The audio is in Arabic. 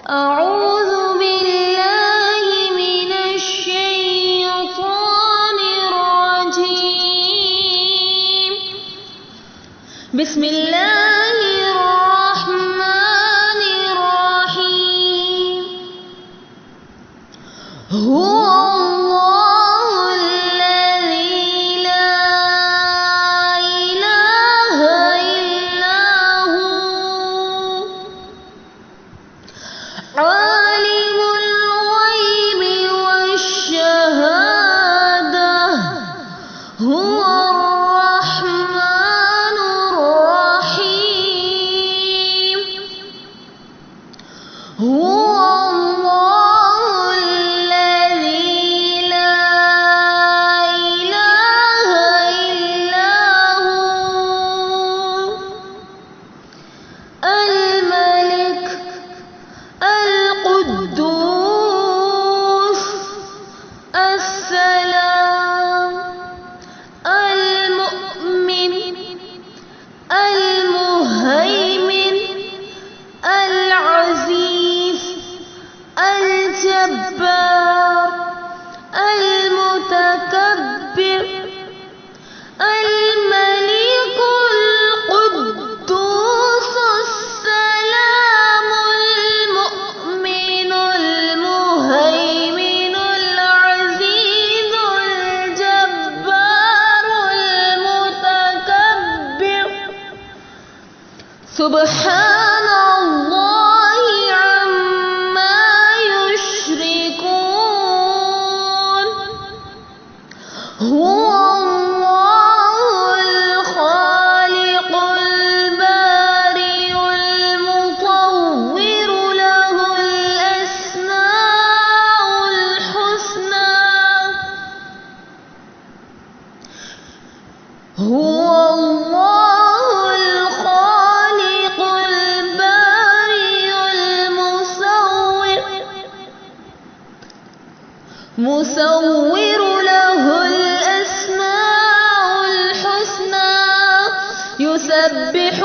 أعوذ بالله من الشيطان الرجيم. بسم الله الرحمن الرحيم. هو الله الذي لا إله إلا هو عالم الغيب والشهادة هو الرحمن الرحيم. هو الله الذي لا إله إلا هو الملك القدوس السلام المؤمن المهيمن العزيز الجبار المتكبر الملك القدوس السلام المؤمن المهيمن العزيز الجبار المتكبر سبحان الله عما يشركون. هو الله الخالق البارئ المصور له الأسماء الحسنى. هو الله الخالق البارئ المصور له الأسماء الحسنى يسبح